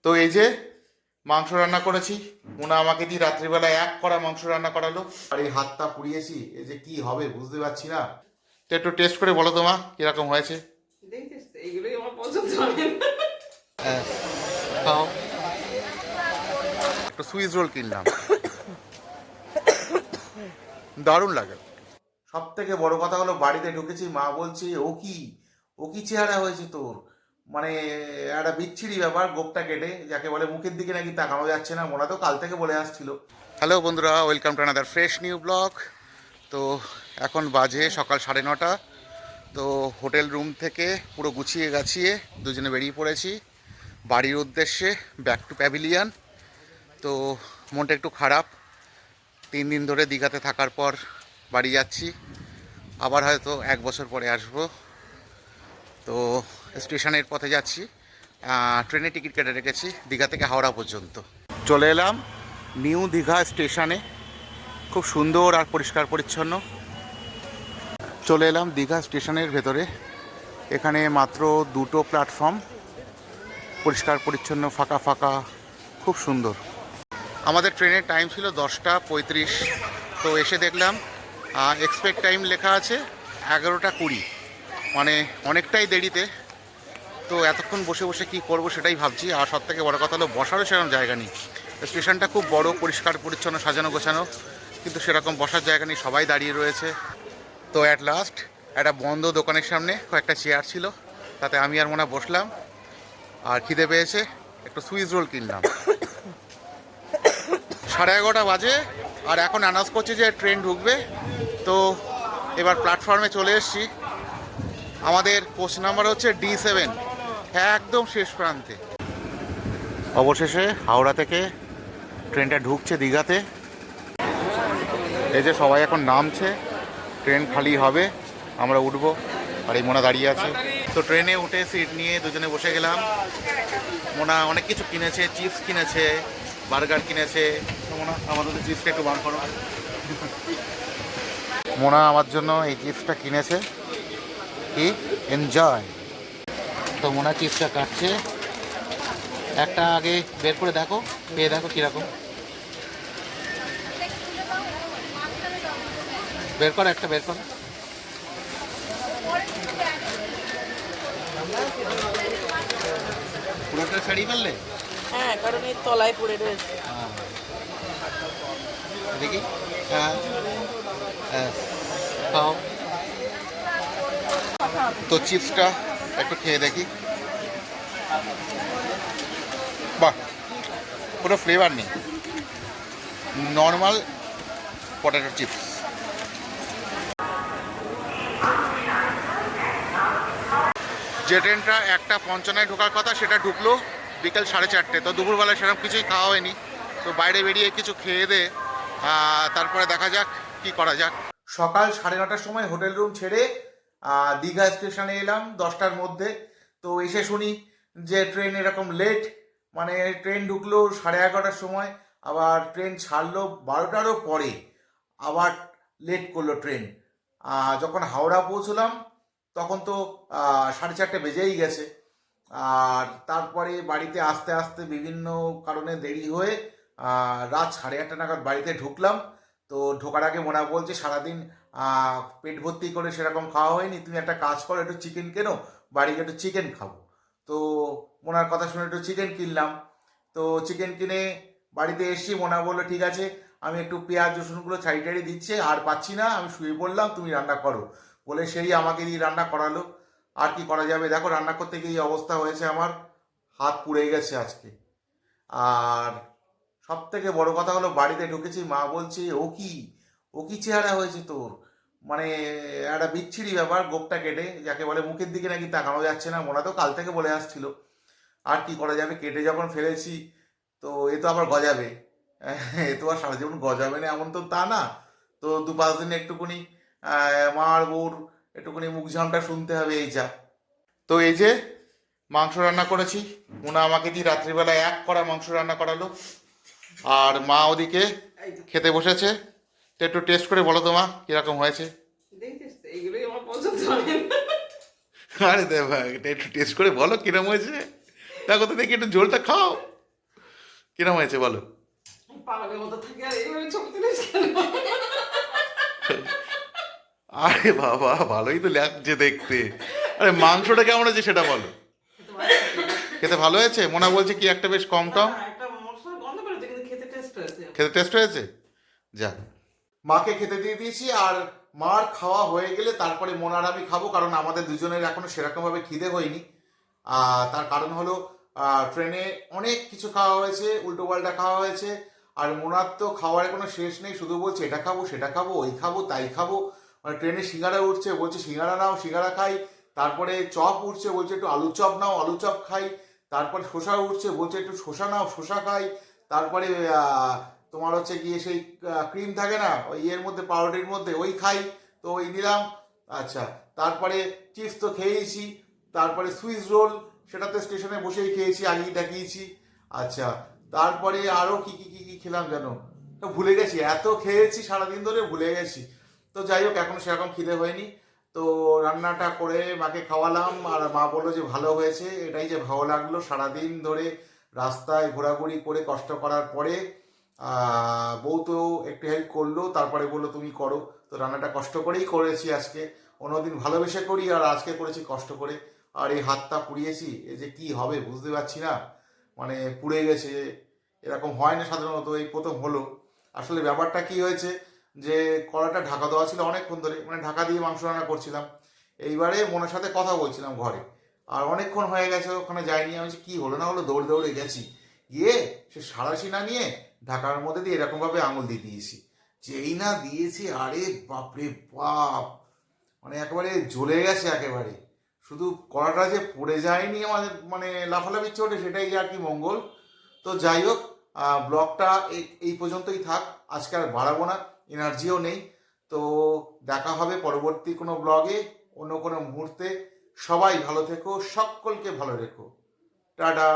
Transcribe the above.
তো এই যে মাংস রান্না করেছি, মোনা আমাকে দিয়ে রাত্রিবেলা এক করা মাংস রান্না করালো। আর এই হাতটা পুড়িয়েছি, এই যে কি হবে বুঝতে পারছি না। তো একটু টেস্ট করে বলো তোমা কিরকম হয়েছে। এইগুলোই আমার পছন্দ হয় না। হ্যাঁ, খাও। একটু সুইস রোল কিনলাম, দারুণ লাগে। সব থেকে বড় কথা হলো বাড়িতে ঢুকেছি, মা বলছে ও কি চেহারা হয়েছে তোর, মানে একটা বিচ্ছিরি ব্যাপার। গোপটা কেটে যাকে বলে মুখের দিকে নাকি তাকানো যাচ্ছে না, মোনা তো কাল থেকে বলে আসছিল। হ্যালো বন্ধুরা, welcome to another fresh new blog. তো এখন বাজে সকাল 9:30। তো হোটেল রুম থেকে পুরো গুছিয়ে গাছিয়ে দুজনে বেরিয়ে পড়েছি বাড়ির উদ্দেশ্যে, ব্যাক টু প্যাভিলিয়ন। তো মনটা একটু খারাপ, 3 দিন ধরে দীঘাতে থাকার পর বাড়ি যাচ্ছি, আবার হয়তো 1 বছর পরে আসব। তো স্টেশনের পথে যাচ্ছি, ট্রেনে টিকিট কেটে রেখেছি দীঘা থেকে হাওড়া পর্যন্ত। চলে এলাম নিউ দীঘা স্টেশনে, খুব সুন্দর আর পরিষ্কার পরিচ্ছন্ন। চলে এলাম দীঘা স্টেশনের ভেতরে, এখানে মাত্র 2টো প্ল্যাটফর্ম, পরিষ্কার পরিচ্ছন্ন, ফাঁকা ফাঁকা, খুব সুন্দর। আমাদের ট্রেনের টাইম ছিল 10:35। তো এসে দেখলাম এক্সপেক্ট টাইম লেখা আছে 11:20, মানে অনেকটাই দেরিতে। তো এতক্ষণ বসে বসে কী করব সেটাই ভাবছি। আর সব থেকে বড়ো কথা হলো বসারও সেরকম জায়গা নেই। স্টেশনটা খুব বড়, পরিষ্কার পরিচ্ছন্ন, সাজানো গোছানো, কিন্তু সেরকম বসার জায়গা নেই, সবাই দাঁড়িয়ে রয়েছে। তো অ্যাট লাস্ট একটা বন্ধ দোকানের সামনে কয়েকটা চেয়ার ছিল, তাতে আমি আর মোনা বসলাম। আর খিদে পেয়েছে, একটু সুইস রোল কিনলাম। 11:30 বাজে, আর এখন অ্যানাউন্স করছে যে ট্রেন ঢুকবে। তো এবার প্ল্যাটফর্মে চলে এসেছি। আমাদের কোচ নাম্বার হচ্ছে D7, একদম শেষ প্রান্তে। অবশেষে হাওড়া থেকে ট্রেনটা ঢুকছে দীঘাতে। এই যে সবাই এখন নামছে, ট্রেন খালি হবে, আমরা উঠবো। আর এই মোনা দাঁড়িয়ে আছে। তো ট্রেনে উঠে সিট নিয়ে দুজনে বসে গেলাম। মোনা অনেক কিছু কিনেছে, চিপস কিনেছে, বার্গার কিনেছে। মোনা আমাদের চিপসটা একটু বার করো। মোনা আমার জন্য এই চিপসটা কিনেছে, কি এনজয়। তো মোনা চিপসটা কাটছে, একটা আগে বের করে দেখো, পেয়ে দেখো কীরকম। বের করো, একটা বের করো। পুরোটা শাড়ি ফেললে? হ্যাঁ, কারণ এই তলায় পড়ে রয়েছে। দেখি, হ্যাঁ খাও। তো চিপসটা একটু খেয়ে দেখি। বাহ, কোনো ফ্লেভার নেই, নর্মাল পটেটো চিপস। যে ট্রেনটা 1:55 ঢোকার কথা সেটা ঢুকলো বিকেল 4:30। তো দুপুরবেলা সেরকম কিছুই খাওয়া হয়নি। তো বাইরে বেরিয়ে কিছু খেয়ে দে, তারপরে দেখা যাক কি করা যাক। সকাল 9:30টার সময় হোটেল রুম ছেড়ে দীঘা স্টেশনে এলাম 10টার মধ্যে। তো এসে শুনি যে ট্রেন এরকম লেট, মানে ট্রেন ঢুকলো 11:30টার সময়, আবার ট্রেন ছাড়লো 12টারও পরে, আবার লেট করলো ট্রেন। যখন হাওড়া পৌঁছলাম তখন তো 4:30 বেজেই গেছে। আর তারপরে বাড়িতে আস্তে আস্তে বিভিন্ন কারণে দেরি হয়ে রাত 8:30 নাগাদ বাড়িতে ঢুকলাম। তো ঢোকার আগে মোনা বলছে সারাদিন পেট ভর্তি করে সেরকম খাওয়া হয়নি, তুমি একটা কাজ করো, একটু চিকেন কেনো, বাড়িতে একটু চিকেন খাবো। তো মোনার কথা শুনে একটু চিকেন কিনলাম। তো চিকেন কিনে বাড়িতে এসেছি, মোনা বললো ঠিক আছে, আমি একটু পেঁয়াজ রসুনগুলো ছাড়ি টাড়ি দিচ্ছে, আর পাচ্ছি না, আমি শুয়ে পড়লাম, তুমি রান্না করো বলে সেই আমাকে দিয়ে রান্না করালো। আর কি করা যাবে, দেখো রান্না করতে গিয়ে এই অবস্থা হয়েছে, আমার হাত পুড়ে গেছে আজকে। আর সব থেকে বড় কথা হলো বাড়িতে ঢুকেছি, মা বলছে ও কি চেহারা হয়েছে তোর, মানে একটা বিচ্ছিরি ব্যাপার। গোপটা কেটে যাকে বলে মুখের দিকে নাকি তাকানো যাচ্ছে না, মোনা তো কাল থেকে বলে আসছিল। আর কি করা যাবে, কেটে যখন ফেলেছি তো এ তো আবার গজাবে। এ তো আর সারা জীবন গজাবে না এমন তো তা না। তো 2-5 দিন একটুকুনি মা আর বউর একটুখানি মুখ ঝামটা শুনতে হবে, এই যা। তো এই যে মাংস রান্না করেছি, মোনা আমাকে দিয়ে রাত্রিবেলা এক করা মাংস রান্না করালো। আর মা ওদিকে খেতে বসেছে। তো একটু টেস্ট করে বলো তো মা কিরকম হয়েছে। এইগুলোই আমার পছন্দ হয় না। আরে দেখ ভাই, এটা একটু টেস্ট করে বলো কিরকম হয়েছে, দেখো তো দেখি, একটু ঝোলটা খাও। কিরম হয়েছে বলো? পাগলের মতো থাকে আর এইভাবে ছবি তুলিস কেন? আরে বাবা, ভালোই তো লাগছে দেখতে। আরে মাংসটা কেমন আছে সেটা বলো। খেতে ভালো লাগছে। খেতে ভালো হয়েছে? মোনা বলছে কি একটা বেশ কম টম। না, একটা মশলার গন্ধ বেরোচ্ছে কিন্তু খেতে টেস্ট হয়েছে। খেতে টেস্ট হয়েছে? যাক, মাকে খেতে দিয়ে দিয়েছি। আর মার খাওয়া হয়ে গেলে তারপরে মোনার আমি খাবো, কারণ আমাদের দুজনের এখনো সেরকমভাবে খিদে হয়নি। তার কারণ হলো ট্রেনে অনেক কিছু খাওয়া হয়েছে, উল্টো পাল্টা খাওয়া হয়েছে। আর মোনার তো খাওয়ার কোনো শেষ নেই, শুধু বলছে এটা খাবো সেটা খাবো, ওই খাবো তাই খাবো। মানে ট্রেনে সিঙ্গারা উঠছে, বলছে সিঙ্গারা নাও, সিঙ্গারা খাই। তারপরে চপ উঠছে, বলছে একটু আলু চপ নাও, আলু চপ খাই। তারপরে শসা উঠছে, বলছে একটু শসা নাও, শসা খাই। তারপরে তোমার হচ্ছে গিয়ে সেই ক্রিম থাকে না ওই ইয়ের মধ্যে, পাউরুটির মধ্যে, ওই খাই। তো ওই নিলাম। আচ্ছা, তারপরে চিপস তো খেয়েইছি। তারপরে সুইস রোল, সেটা তো স্টেশনে বসেই খেয়েছি, আগেই দেখিয়েছি। আচ্ছা, তারপরে আরও কি খেলাম যেন, তো ভুলে গেছি, এত খেয়েছি সারাদিন ধরে ভুলে গেছি। তো যাই হোক, এখনো সেরকম খিদে হয়নি। তো রান্নাটা করে মাকে খাওয়ালাম, আর মা বললো যে ভালো হয়েছে। এটাই যে ভালো লাগলো, সারাদিন ধরে রাস্তায় ঘোরাঘুরি করে কষ্ট করার পরে বউ তো একটু হেল্প করলো, তারপরে বললো তুমি করো। তো রান্নাটা কষ্ট করেই করেছি আজকে। অন্যদিন ভালোবেসে করি, আর আজকে করেছি কষ্ট করে। আর এই হাতটা পুড়িয়েছি, এ যে কি হবে বুঝতে পারছি না। মানে পুড়ে গেছে, এরকম হয় না সাধারণত, এই প্রথম হলো। আসলে ব্যাপারটা কি হয়েছে, যে কড়াটা ঢাকা দেওয়া ছিল অনেকক্ষণ ধরে, মানে ঢাকা দিয়ে মাংস রান্না করছিলাম। এইবারে মনের সাথে কথা বলছিলাম ঘরে, আর অনেকক্ষণ হয়ে গেছে ওখানে যাইনি। আমি বলছি, কি হলো না হলো, দৌড়ে দৌড়ে গেছি, গিয়ে সে সাঁড়াশি না নিয়ে ঢাকার মধ্যে দিয়ে এরকমভাবে আঙুল দিয়ে দিয়েছি। যেই না দিয়েছি, আরে বাপরে বাপ, মানে একেবারে জ্বলে গেছে একেবারে। শুধু কড়াটা যে পড়ে যায়নি আমাদের, মানে লাফালাফি চোটে, সেটাই আর কি মঙ্গল। তো যাই হোক, ব্লগটা এই পর্যন্তই থাক, আজকে আর বাড়াবো না, এনার্জিও নেই। তো দেখা হবে পরবর্তী কোনো ব্লগে, অন্য কোনো মুহূর্তে। সবাই ভালো থেকো, সকলকে ভালো রেখো। টাটা।